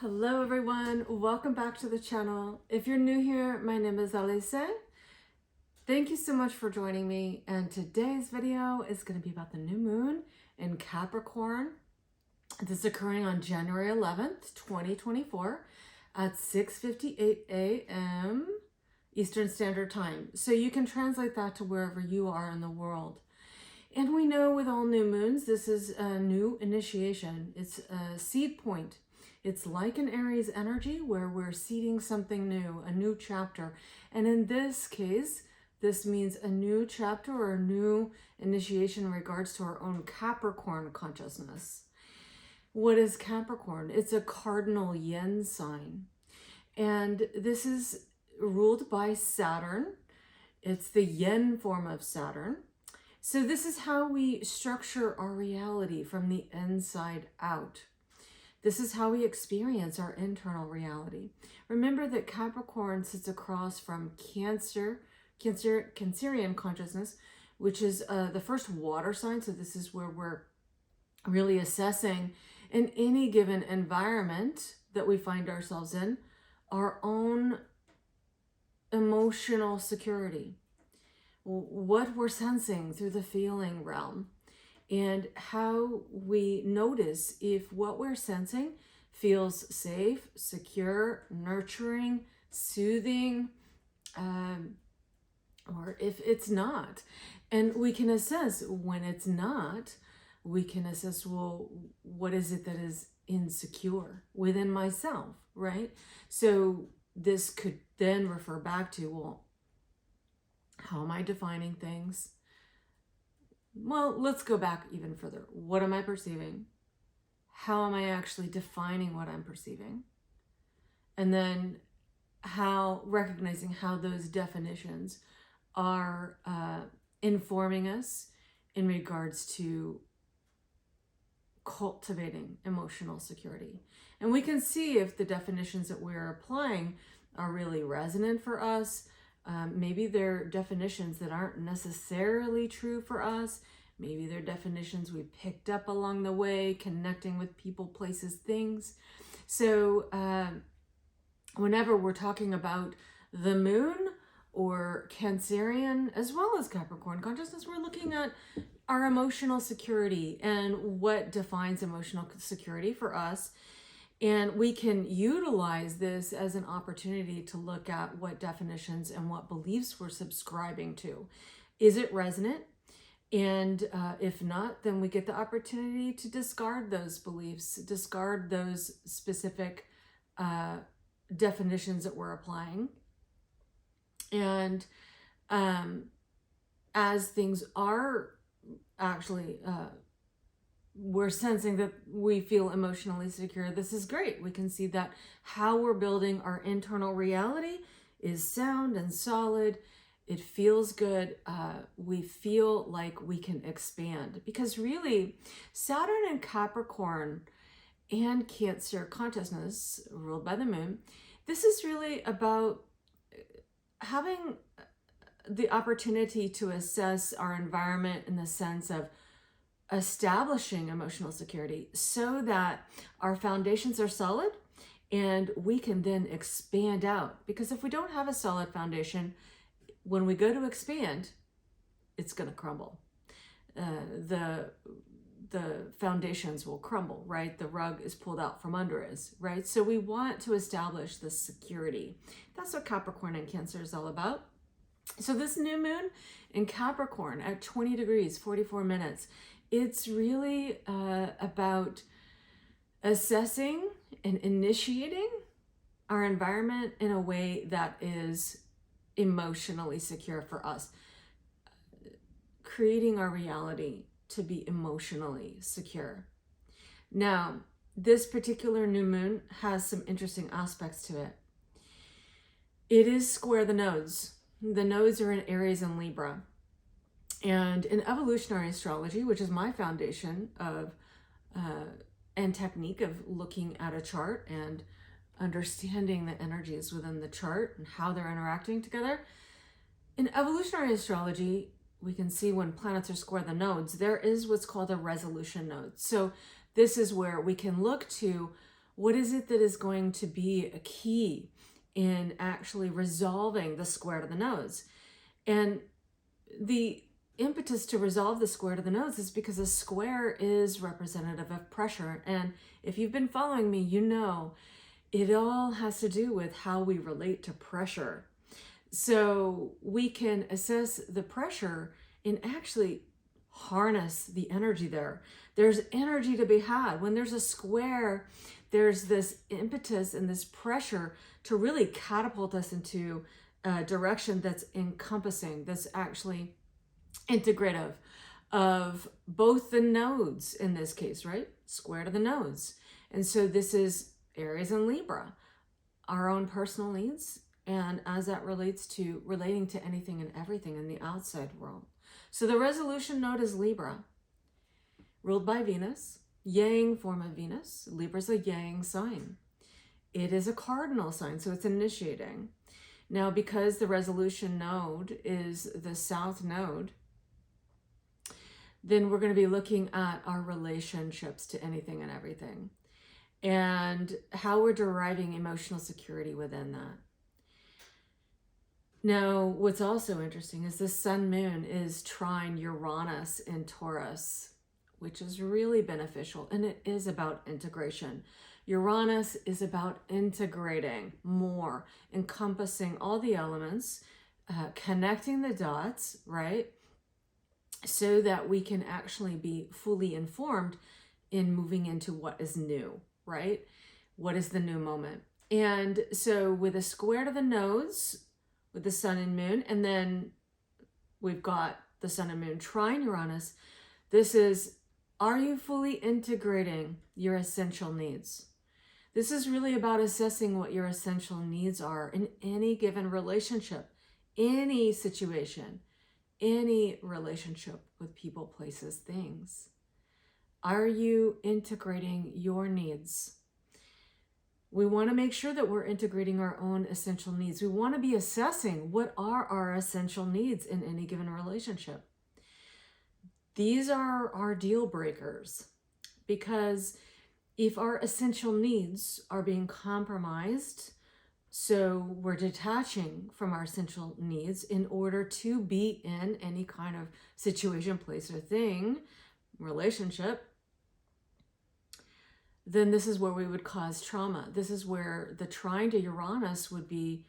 Hello everyone, welcome back to the channel. If you're new here, my name is Alice. Thank you so much for joining me, and today's video is going to be about the new moon in Capricorn. This is occurring on January 11th, 2024 at 6:58 a.m. Eastern Standard Time. So you can translate that to wherever you are in the world. And we know with all new moons, this is a new initiation. It's a seed point. It's like an Aries energy where we're seeding something new, a new chapter. And in this case, this means a new chapter or a new initiation in regards to our own Capricorn consciousness. What is Capricorn? It's a cardinal yin sign. And this is ruled by Saturn. It's the yin form of Saturn. So this is how we structure our reality from the inside out. This is how we experience our internal reality. Remember that Capricorn sits across from Cancerian consciousness, which is the first water sign. So this is where we're really assessing in any given environment that we find ourselves in, our own emotional security, what we're sensing through the feeling realm, and how we notice if what we're sensing feels safe, secure, nurturing, soothing, or if it's not. And we can assess when it's not. We can assess, well, what is it that is insecure within myself, right? So this could then refer back to, well, how am I defining things? Well, let's go back even further. What am I perceiving? How am I actually defining what I'm perceiving? And then recognizing how those definitions are informing us in regards to cultivating emotional security. And we can see if the definitions that we're applying are really resonant for us. Maybe they're definitions that aren't necessarily true for us. Maybe they're definitions we picked up along the way, connecting with people, places, things. So whenever we're talking about the moon or Cancerian, as well as Capricorn consciousness, we're looking at our emotional security and what defines emotional security for us. And we can utilize this as an opportunity to look at what definitions and what beliefs we're subscribing to. Is it resonant? And if not, then we get the opportunity to discard those beliefs, discard those specific definitions that we're applying. And as things are actually we're sensing that we feel emotionally secure, this is great. We can see that how we're building our internal reality is sound and solid. It feels good. We feel like we can expand, because really Saturn and Capricorn and Cancer consciousness ruled by the moon, this is really about having the opportunity to assess our environment in the sense of establishing emotional security so that our foundations are solid and we can then expand out. Because if we don't have a solid foundation, when we go to expand, it's going to crumble. The foundations will crumble, right? The rug is pulled out from under us, right? So we want to establish the security. That's what Capricorn and Cancer is all about. So this new moon in Capricorn at 20 degrees, 44 minutes, it's really about assessing and initiating our environment in a way that is emotionally secure for us, creating our reality to be emotionally secure. Now, this particular new moon has some interesting aspects to it. It is square the nodes. The nodes are in Aries and Libra. And in evolutionary astrology, which is my foundation of and technique of looking at a chart and understanding the energies within the chart and how they're interacting together, in evolutionary astrology, we can see when planets are square the nodes, there is what's called a resolution node. So this is where we can look to What is it that is going to be a key in actually resolving the square to the nose? And the impetus to resolve the square to the nose is because a square is representative of pressure. And if you've been following me, you know it all has to do with how we relate to pressure. So we can assess the pressure and actually harness the energy there. There's energy to be had. When there's a square, there's this impetus and this pressure to really catapult us into a direction that's encompassing, that's actually integrative of both the nodes in this case, right? Square to the nose. And so this is Aries and Libra, our own personal needs, and as that relates to relating to anything and everything in the outside world. So the resolution node is Libra, ruled by Venus, yang form of Venus. Libra's a yang sign. It is a cardinal sign, so it's initiating. Now, because the resolution node is the south node, then we're going to be looking at our relationships to anything and everything and how we're deriving emotional security within that. Now, what's also interesting is the sun moon is trine Uranus in Taurus, which is really beneficial, and it is about integration. Uranus is about integrating more, encompassing all the elements, connecting the dots, right? So that we can actually be fully informed in moving into what is new, right? What is the new moment? And so with a square to the nose, with the sun and moon, and then we've got the sun and moon trine Uranus, this is, are you fully integrating your essential needs? This is really about assessing what your essential needs are in any given relationship, any situation, any relationship with people, places, things. Are you integrating your needs? We want to make sure that we're integrating our own essential needs. We want to be assessing what are our essential needs in any given relationship. These are our deal breakers, because if our essential needs are being compromised, so we're detaching from our essential needs in order to be in any kind of situation, place, or thing, relationship, then this is where we would cause trauma. This is where the trine to Uranus would be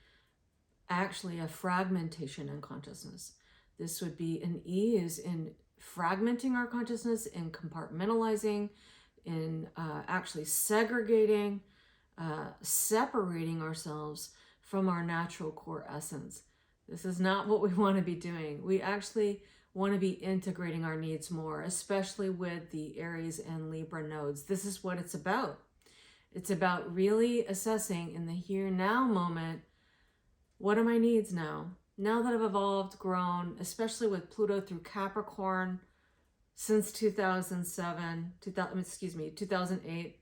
actually a fragmentation in consciousness. This would be an ease in fragmenting our consciousness, in compartmentalizing, in actually segregating, separating ourselves from our natural core essence. This is not what we want to be doing. We actually want to be integrating our needs more, especially with the Aries and Libra nodes. This is what it's about. It's about really assessing in the here now moment, what are my needs now? Now that I've evolved, grown, especially with Pluto through Capricorn since 2008.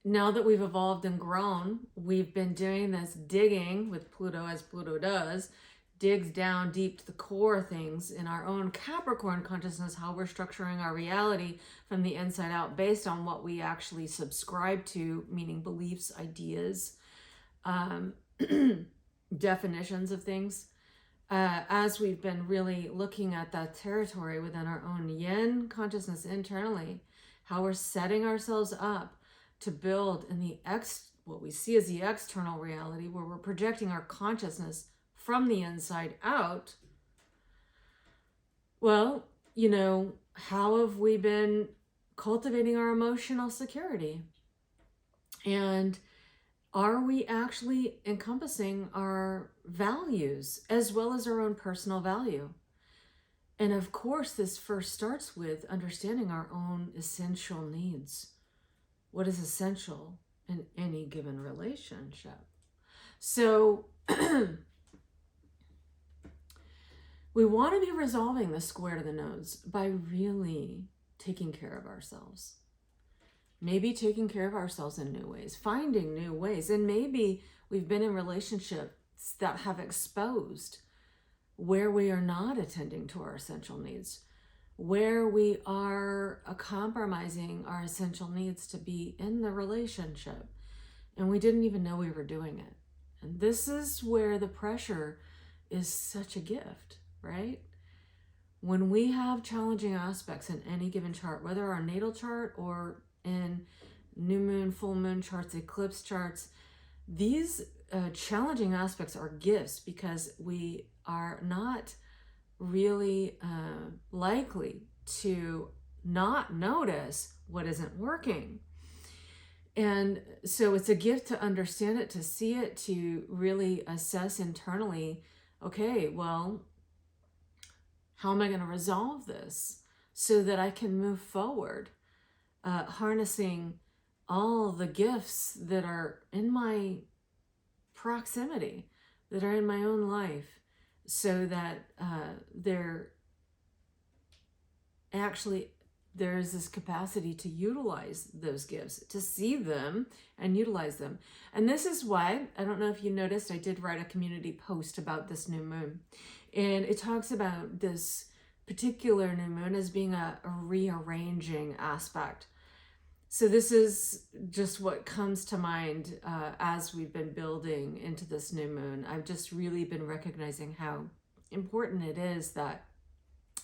Now that we've evolved and grown, we've been doing this digging with Pluto, as Pluto does, digs down deep to the core things in our own Capricorn consciousness, how we're structuring our reality from the inside out based on what we actually subscribe to, meaning beliefs, ideas, definitions of things. As we've been really looking at that territory within our own yin consciousness internally, how we're setting ourselves up to build in the what we see as the external reality, where we're projecting our consciousness from the inside out. Well, you know, how have we been cultivating our emotional security? And are we actually encompassing our values as well as our own personal value? And of course, this first starts with understanding our own essential needs. What is essential in any given relationship? So we want to be resolving the square to the nose by really taking care of ourselves. Maybe taking care of ourselves in new ways, finding new ways. And maybe we've been in relationships that have exposed where we are not attending to our essential needs, where we are compromising our essential needs to be in the relationship, and we didn't even know we were doing it. And this is where the pressure is such a gift, right? When we have challenging aspects in any given chart, whether our natal chart or in new moon, full moon charts, eclipse charts, these challenging aspects are gifts, because we are not really likely to not notice what isn't working. And so it's a gift to understand it, to see it, to really assess internally, okay, well, how am I going to resolve this so that I can move forward, harnessing all the gifts that are in my proximity, that are in my own life, so that there is this capacity to utilize those gifts, to see them and utilize them. And this is why, I don't know if you noticed, I did write a community post about this new moon. And it talks about this particular new moon as being a rearranging aspect. So this is just what comes to mind as we've been building into this new moon. I've just really been recognizing how important it is that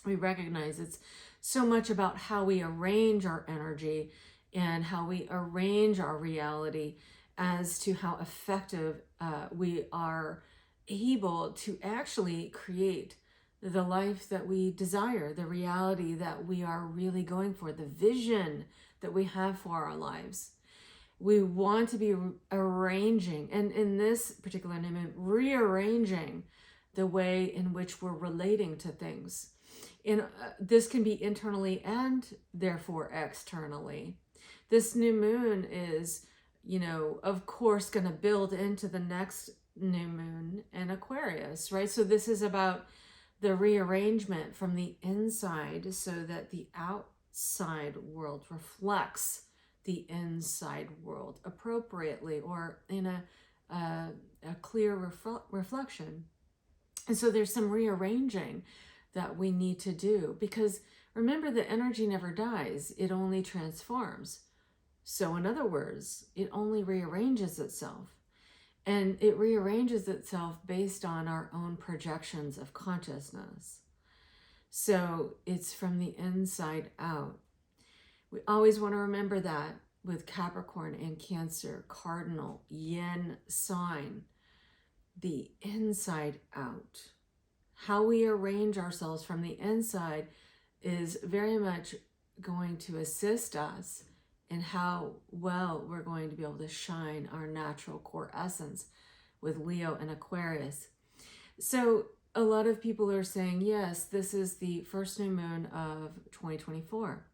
we recognize it's so much about how we arrange our energy and how we arrange our reality as to how effective we are able to actually create the life that we desire, the reality that we are really going for, the vision that we have for our lives. We want to be arranging, and in this particular new moon, rearranging the way in which we're relating to things. And this can be internally and therefore externally. This new moon is, of course, going to build into the next new moon in Aquarius, right? So this is about the rearrangement from the inside so that the outside world reflects the inside world appropriately, or in a clear reflection. And so there's some rearranging that we need to do, because remember, the energy never dies, it only transforms. So in other words, it only rearranges itself. And it rearranges itself based on our own projections of consciousness. So it's from the inside out. We always want to remember that with Capricorn and Cancer, cardinal yin sign, the inside out. How we arrange ourselves from the inside is very much going to assist us in how well we're going to be able to shine our natural core essence with Leo and Aquarius. So a lot of people are saying, yes, this is the first new moon of 2024.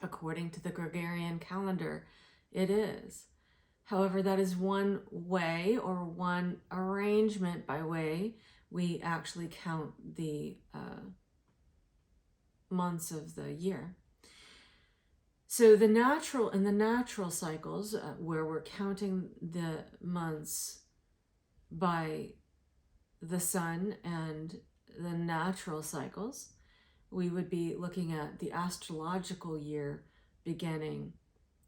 According to the Gregorian calendar, it is. However, that is one way, or one arrangement by way we actually count the months of the year. So in the natural cycles, where we're counting the months by the sun and the natural cycles, we would be looking at the astrological year beginning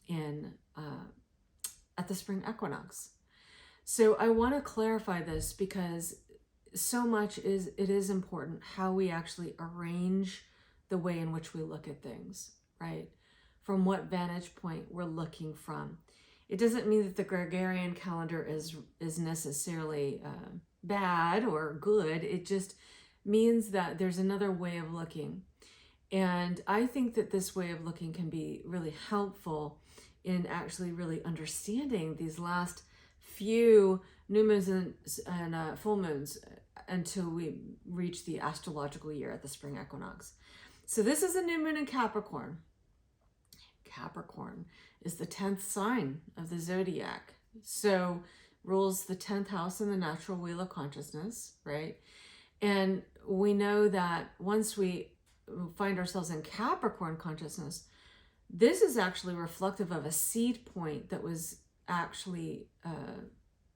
in at the spring equinox. So I want to clarify this, because so much it is important how we actually arrange the way in which we look at things, right? From what vantage point we're looking from. It doesn't mean that the Gregorian calendar is necessarily bad or good. It just means that there's another way of looking. And I think that this way of looking can be really helpful in actually really understanding these last few new moons and full moons until we reach the astrological year at the spring equinox. So this is a new moon in Capricorn. Capricorn is the 10th sign of the zodiac. So rules the 10th house in the natural wheel of consciousness, right? And we know that once we find ourselves in Capricorn consciousness, this is actually reflective of a seed point that was actually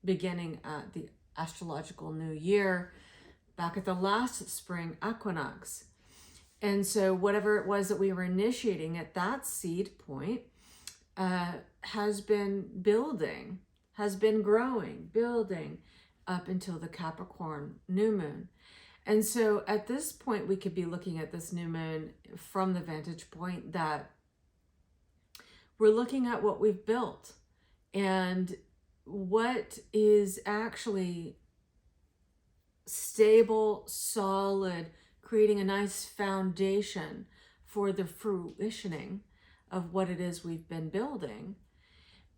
beginning at the astrological new year back at the last spring equinox. And so whatever it was that we were initiating at that seed point has been building, has been growing, building up until the Capricorn new moon. And so at this point, we could be looking at this new moon from the vantage point that we're looking at what we've built and what is actually stable, solid, creating a nice foundation for the fruitioning of what it is we've been building.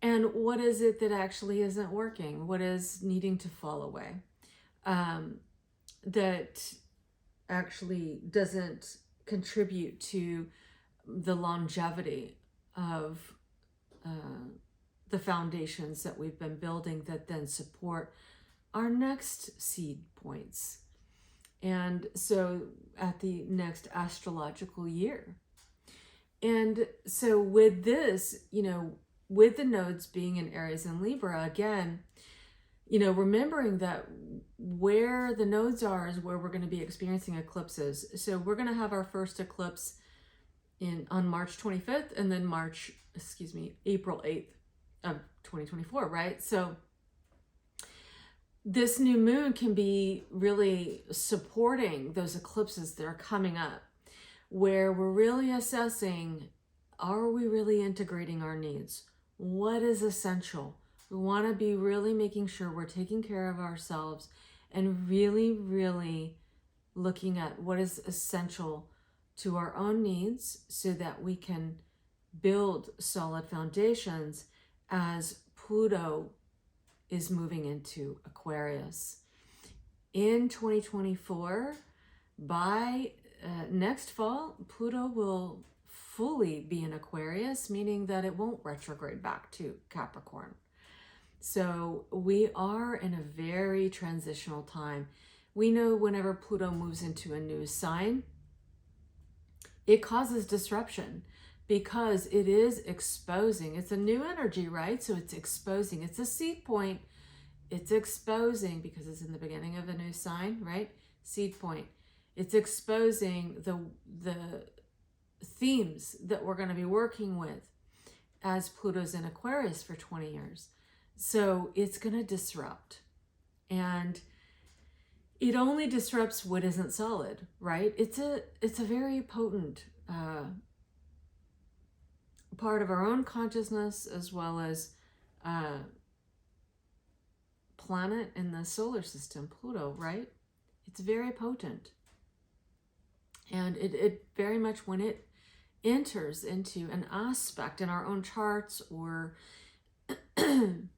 And what is it that actually isn't working? What is needing to fall away? That actually doesn't contribute to the longevity of the foundations that we've been building that then support our next seed points. And so at the next astrological year. And so with this, with the nodes being in Aries and Libra, again, remembering that where the nodes are is where we're going to be experiencing eclipses. So we're going to have our first eclipse on March 25th and then April 8th of 2024, right? So this new moon can be really supporting those eclipses that are coming up, where we're really assessing, are we really integrating our needs? What is essential? We want to be really making sure we're taking care of ourselves and really, really looking at what is essential to our own needs so that we can build solid foundations as Pluto is moving into Aquarius. In 2024, by next fall, Pluto will fully be in Aquarius, meaning that it won't retrograde back to Capricorn. So we are in a very transitional time. We know whenever Pluto moves into a new sign, it causes disruption because it is exposing. It's a new energy, right? So it's exposing. It's a seed point. It's exposing because it's in the beginning of a new sign, right? Seed point. It's exposing the themes that we're going to be working with as Pluto's in Aquarius for 20 years. So it's going to disrupt. And it only disrupts what isn't solid, right? It's a very potent part of our own consciousness as well as planet in the solar system, Pluto, right? It's very potent. And it very much, when it enters into an aspect in our own charts or in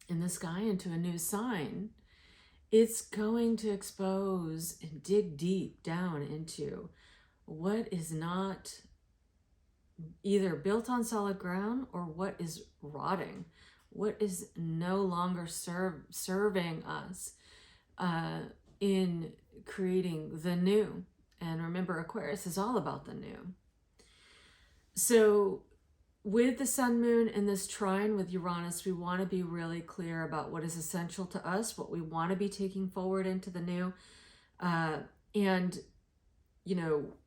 the sky into a new sign, it's going to expose and dig deep down into what is not either built on solid ground or what is rotting, what is no longer serving us in creating the new. And remember, Aquarius is all about the new. So with the sun, moon, and this trine with Uranus, we want to be really clear about what is essential to us, what we want to be taking forward into the new. And,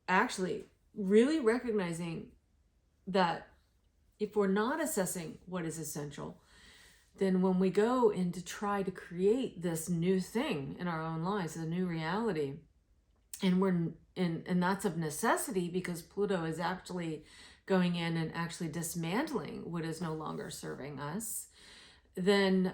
actually really recognizing that if we're not assessing what is essential, then when we go in to try to create this new thing in our own lives, a new reality, and that's of necessity because Pluto is actually going in and actually dismantling what is no longer serving us, then,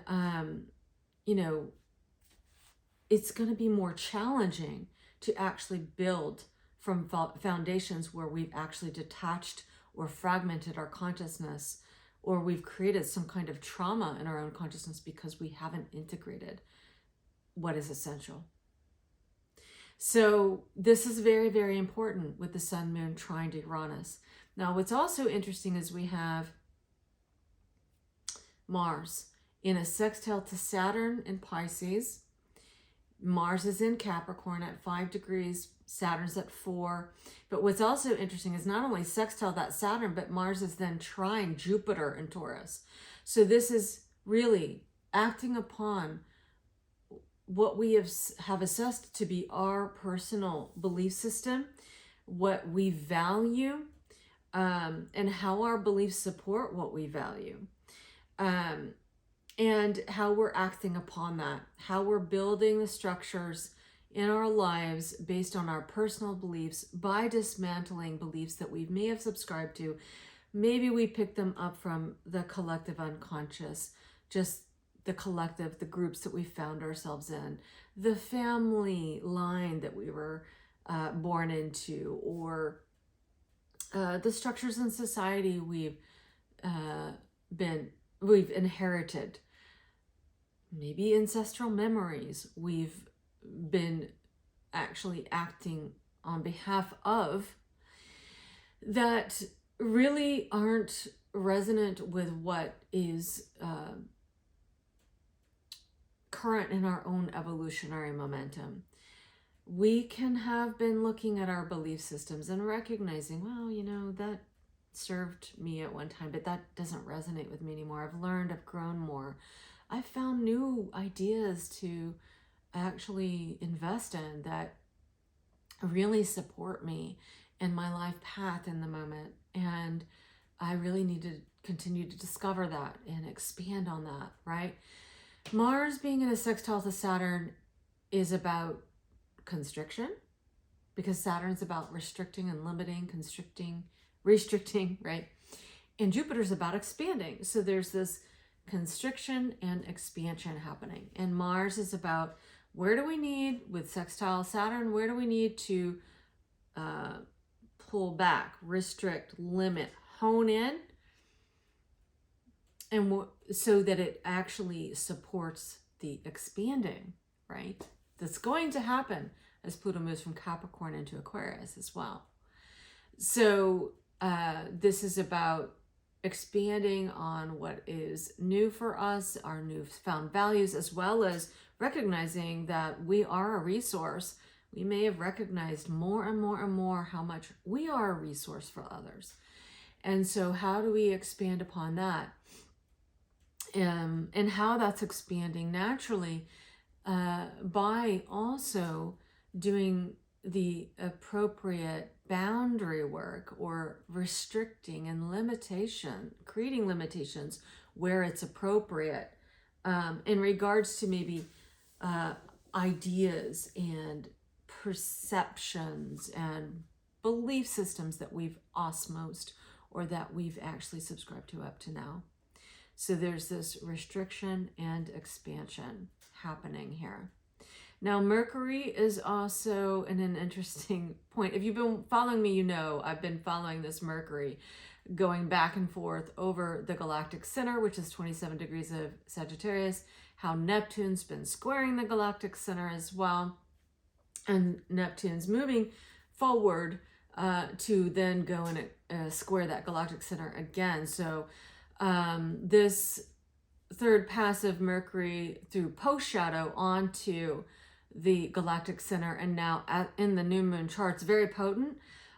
it's going to be more challenging to actually build from foundations where we've actually detached or fragmented our consciousness, or we've created some kind of trauma in our own consciousness because we haven't integrated what is essential. So this is very, very important with the sun, moon trine to Uranus. Now, what's also interesting is we have Mars in a sextile to Saturn in Pisces. Mars is in Capricorn at 5 degrees, Saturn's at 4. But what's also interesting is not only sextile that Saturn, but Mars is then trine Jupiter in Taurus. So this is really acting upon what we have assessed to be our personal belief system what we value, and how our beliefs support what we value, and how we're acting upon that, how we're building the structures in our lives based on our personal beliefs by dismantling beliefs that we may have subscribed to. Maybe we picked them up from the collective unconscious, just the collective, the groups that we found ourselves in, the family line that we were born into, or the structures in society we've inherited, maybe ancestral memories we've been actually acting on behalf of, that really aren't resonant with what is current in our own evolutionary momentum. We can have been looking at our belief systems and recognizing, well, that served me at one time, but that doesn't resonate with me anymore. I've learned, I've grown more. I've found new ideas to actually invest in that really support me in my life path in the moment. And I really need to continue to discover that and expand on that, right? Mars being in a sextile to Saturn is about constriction, because Saturn's about restricting and limiting, restricting, right? And Jupiter's about expanding. So there's this constriction and expansion happening. And Mars is about, where do we need, with sextile Saturn, where do we need to pull back, restrict, limit, hone in, and so that it actually supports the expanding, right? That's going to happen as Pluto moves from Capricorn into Aquarius as well. So this is about expanding on what is new for us, our newfound values, as well as recognizing that we are a resource. We may have recognized more and more and more how much we are a resource for others. And so how do we expand upon that? And how that's expanding naturally by also doing the appropriate boundary work, or restricting and creating limitations where it's appropriate, in regards to maybe ideas and perceptions and belief systems that we've osmosed, or that we've actually subscribed to up to now. So there's this restriction and expansion happening here. Now, Mercury is also in an interesting point. If you've been following me, I've been following this Mercury going back and forth over the galactic center, which is 27 degrees of Sagittarius, how Neptune's been squaring the galactic center as well. And Neptune's moving forward to then go and square that galactic center again. So this third passive Mercury through post shadow onto the galactic center, and now in the new moon charts, very potent,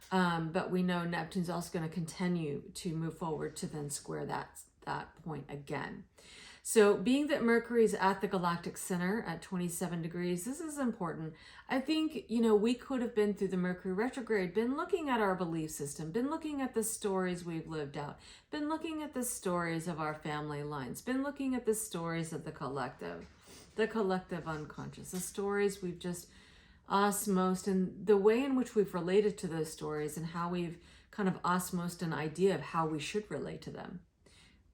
but we know Neptune's also going to continue to move forward to then square that point again. So being that Mercury's at the galactic center at 27 degrees, this is important. I think, we could have been through the Mercury retrograde, been looking at our belief system, been looking at the stories we've lived out, been looking at the stories of our family lines, been looking at the stories of the collective unconscious, the stories we've just osmosed, and the way in which we've related to those stories, and how we've kind of osmosed an idea of how we should relate to them.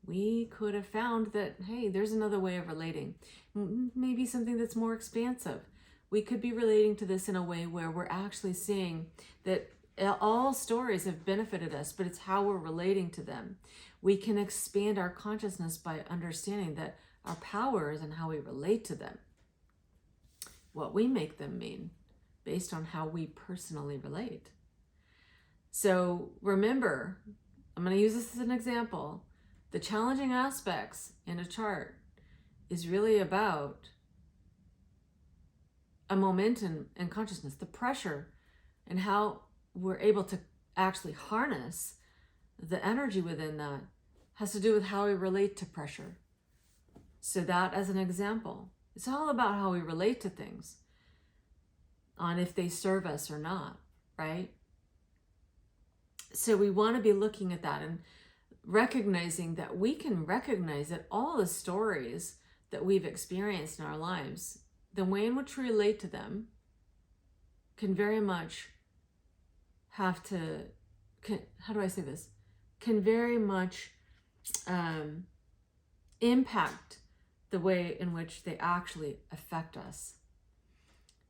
We could have found that, hey, there's another way of relating. Maybe something that's more expansive. We could be relating to this in a way where we're actually seeing that all stories have benefited us, but it's how we're relating to them. We can expand our consciousness by understanding that our power is in how we relate to them, what we make them mean, based on how we personally relate. So remember, I'm going to use this as an example. The challenging aspects in a chart is really about a momentum and consciousness, the pressure, and how we're able to actually harness the energy within that has to do with how we relate to pressure. So that as an example, it's all about how we relate to things, on if they serve us or not, right? So we want to be looking at that and recognizing that we can recognize that all the stories that we've experienced in our lives, the way in which we relate to them can very much have to, how do I say this? Can very much impact the way in which they actually affect us.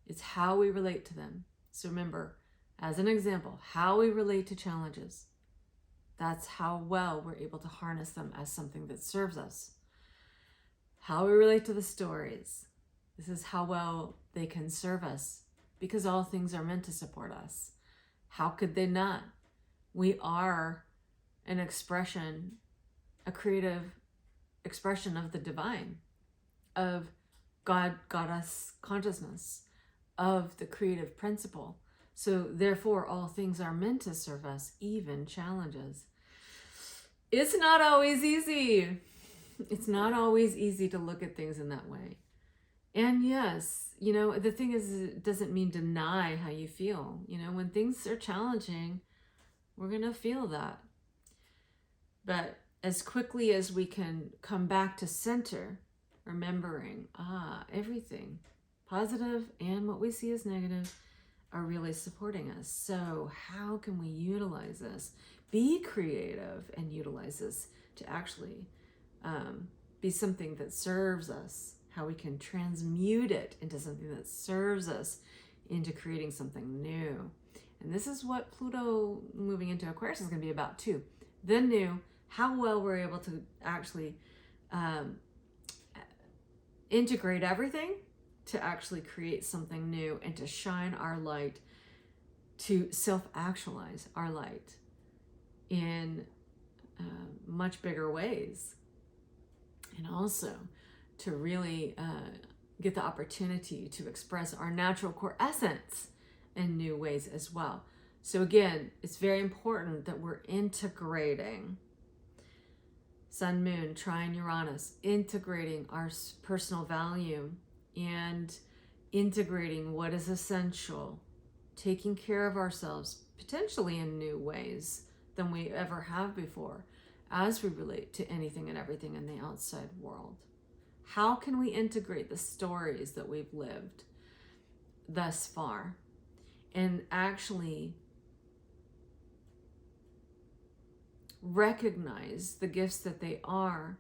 It's how we relate to them. So remember, as an example, how we relate to challenges. That's how well we're able to harness them as something that serves us. How we relate to the stories. This is how well they can serve us, because all things are meant to support us. How could they not? We are an expression, a creative expression of the divine, of God, goddess consciousness, of the creative principle. So therefore, all things are meant to serve us, even challenges. It's not always easy. It's not always easy to look at things in that way. And yes, the thing is, it doesn't mean deny how you feel. When things are challenging, we're going to feel that. But as quickly as we can come back to center, remembering, everything, positive and what we see as negative, are really supporting us. So how can we utilize this? Be creative and utilize this to actually be something that serves us. How we can transmute it into something that serves us, into creating something new. And this is what Pluto moving into Aquarius is going to be about too. The new, how well we're able to actually integrate everything to actually create something new and to shine our light, to self-actualize our light in much bigger ways. And also to really get the opportunity to express our natural core essence in new ways as well. So again, it's very important that we're integrating Sun, Moon, Trine, Uranus, integrating our personal value and integrating what is essential, taking care of ourselves, potentially in new ways than we ever have before, as we relate to anything and everything in the outside world. How can we integrate the stories that we've lived thus far and actually recognize the gifts that they are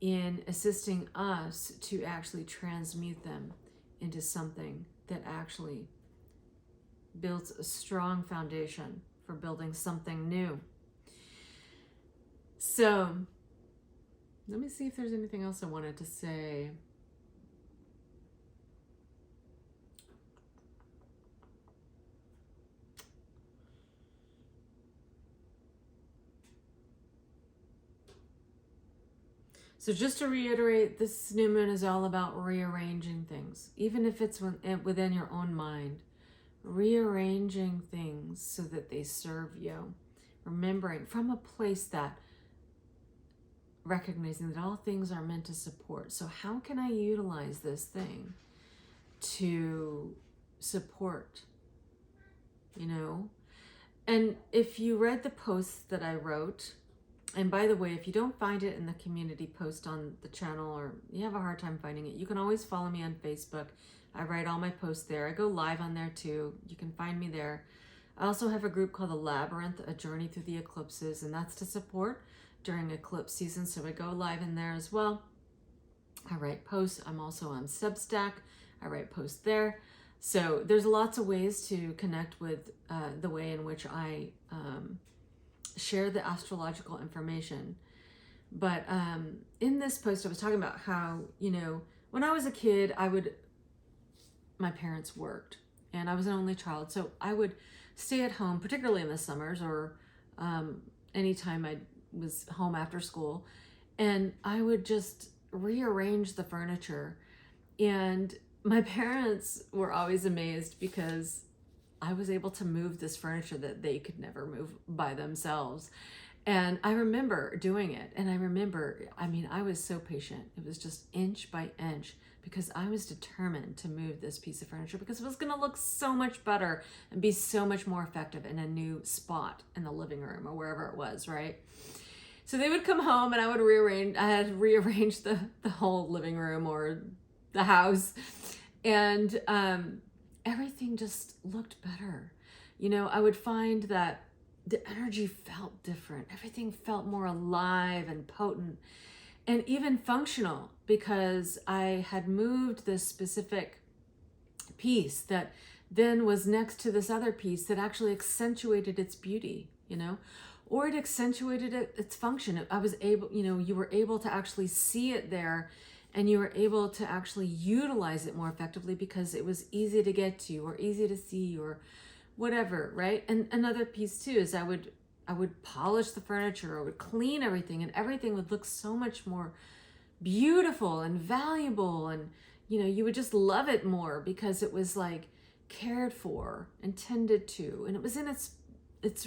in assisting us to actually transmute them into something that actually builds a strong foundation for building something new. So let me see if there's anything else I wanted to say. So just to reiterate, this new moon is all about rearranging things, even if it's within your own mind. Rearranging things so that they serve you. Remembering from a place that recognizing that all things are meant to support. So how can I utilize this thing to support, And if you read the post that I wrote, and by the way, if you don't find it in the community post on the channel, or you have a hard time finding it, you can always follow me on Facebook. I write all my posts there. I go live on there too. You can find me there. I also have a group called The Labyrinth, A Journey Through the Eclipses, and that's to support during eclipse season. So I go live in there as well. I write posts. I'm also on Substack. I write posts there. So there's lots of ways to connect with the way in which I share the astrological information. But in this post, I was talking about how, when I was a kid, my parents worked and I was an only child. So I would stay at home, particularly in the summers or anytime I was home after school. And I would just rearrange the furniture. And my parents were always amazed because I was able to move this furniture that they could never move by themselves. And I remember doing it. And I was so patient. It was just inch by inch because I was determined to move this piece of furniture because it was going to look so much better and be so much more effective in a new spot in the living room or wherever it was, right? So they would come home and I would rearrange. I had rearranged the whole living room or the house, and everything just looked better. You know, I would find that the energy felt different. Everything felt more alive and potent and even functional, because I had moved this specific piece that then was next to this other piece that actually accentuated its beauty, you know, or it accentuated its function. I was able, you know, you were able to actually see it there, and you were able to actually utilize it more effectively because it was easy to get to or easy to see or whatever, right? And another piece too is I would polish the furniture, or would clean everything, and everything would look so much more beautiful and valuable, and you know, you would just love it more because it was like cared for and tended to, and it was in its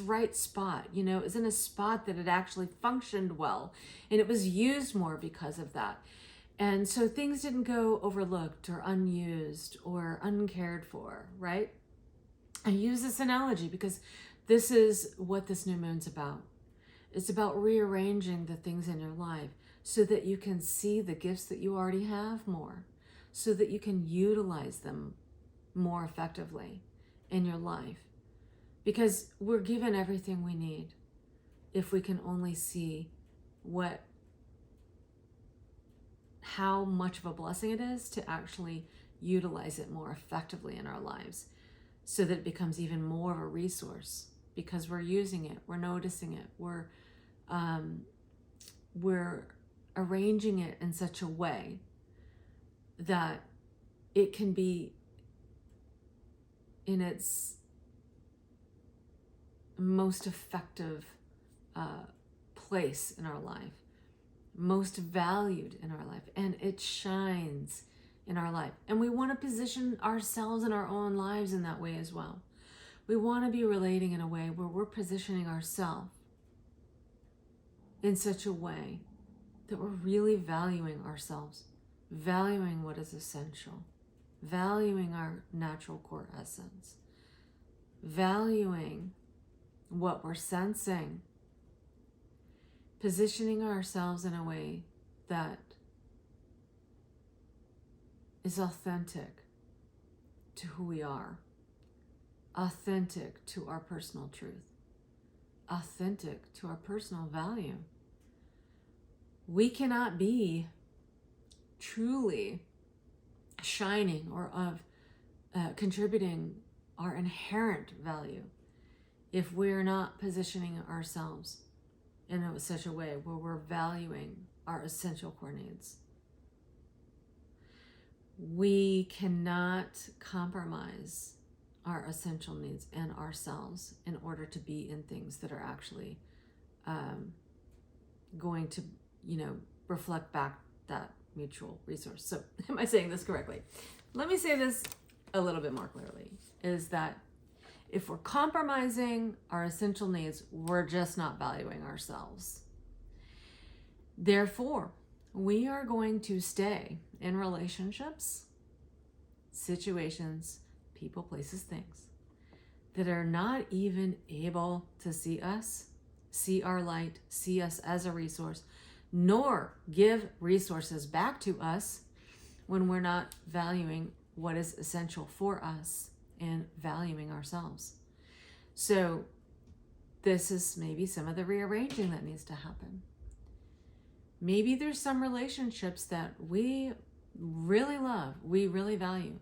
right spot. You know, it was in a spot that it actually functioned well, and it was used more because of that. And so things didn't go overlooked or unused or uncared for, right? I use this analogy because this is what this new moon's about. It's about rearranging the things in your life so that you can see the gifts that you already have more, so that you can utilize them more effectively in your life. Because we're given everything we need if we can only see how much of a blessing it is to actually utilize it more effectively in our lives, so that it becomes even more of a resource because we're using it, we're noticing it, we're arranging it in such a way that it can be in its most effective place in our life, most valued in our life, and it shines in our life. And we want to position ourselves in our own lives in that way as well. We want to be relating in a way where we're positioning ourselves in such a way that we're really valuing ourselves, valuing what is essential, valuing our natural core essence, valuing what we're sensing, positioning ourselves in a way that is authentic to who we are, authentic to our personal truth, authentic to our personal value. We cannot be truly shining or of contributing our inherent value if we're not positioning ourselves in such a way where we're valuing our essential core needs. We cannot compromise our essential needs and ourselves in order to be in things that are actually going to, reflect back that mutual resource. So am I saying this correctly? Let me say this a little bit more clearly, is that if we're compromising our essential needs, we're just not valuing ourselves. Therefore, we are going to stay in relationships, situations, people, places, things that are not even able to see us, see our light, see us as a resource, nor give resources back to us when we're not valuing what is essential for us and valuing ourselves. So this is maybe some of the rearranging that needs to happen. Maybe there's some relationships that we really love, we really value,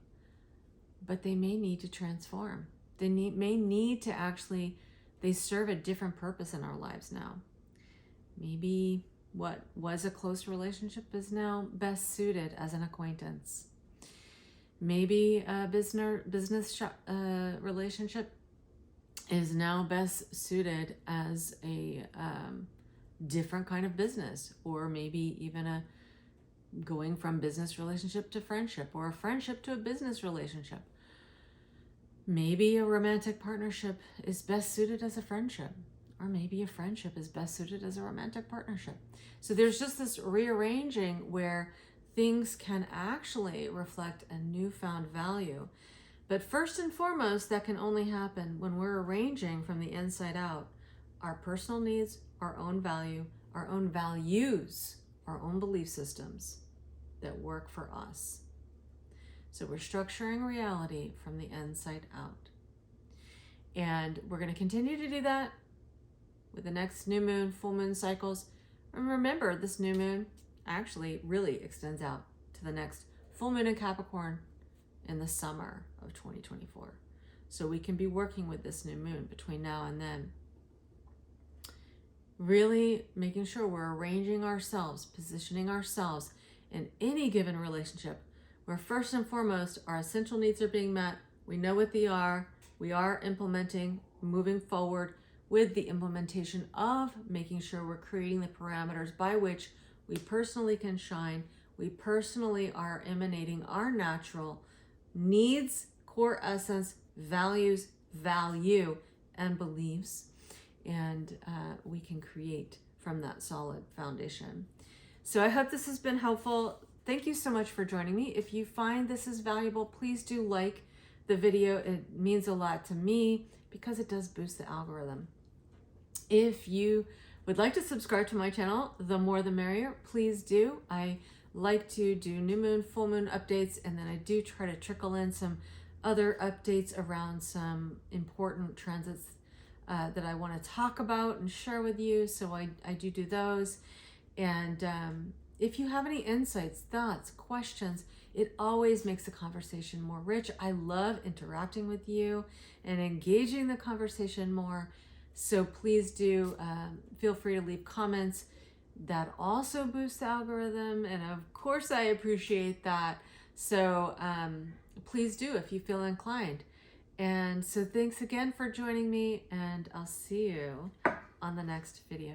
but they may need to transform. They may need to actually, they serve a different purpose in our lives now. Relationship what was a close relationship is now best suited as an acquaintance. Maybe a business relationship is now best suited as a different kind of business, or maybe even a going from business relationship to friendship, or a friendship to a business relationship. Maybe a romantic partnership is best suited as a friendship, or maybe a friendship is best suited as a romantic partnership. So there's just this rearranging where things can actually reflect a newfound value. But first and foremost, that can only happen when we're arranging from the inside out our personal needs, our own value, our own values, our own belief systems that work for us. So we're structuring reality from the inside out. And we're going to continue to do that with the next new moon, full moon cycles. And remember, this new moon actually really extends out to the next full moon in Capricorn in the summer of 2024. So we can be working with this new moon between now and then. Really making sure we're arranging ourselves, positioning ourselves in any given relationship where first and foremost our essential needs are being met. We know what they are. We are implementing, moving forward with the implementation of making sure we're creating the parameters by which we personally can shine. We personally are emanating our natural needs, core essence, values, value, and beliefs. And we can create from that solid foundation. So I hope this has been helpful. Thank you so much for joining me. If you find this is valuable, please do like the video. It means a lot to me because it does boost the algorithm. If you would like to subscribe to my channel, the more the merrier, please do. I like to do new moon, full moon updates, and then I do try to trickle in some other updates around some important transits that I want to talk about and share with you. So I do those. And if you have any insights, thoughts, questions, it always makes the conversation more rich. I love interacting with you and engaging the conversation more. So please do feel free to leave comments. That also boosts the algorithm. And of course, I appreciate that. So please do if you feel inclined. And so thanks again for joining me, and I'll see you on the next video.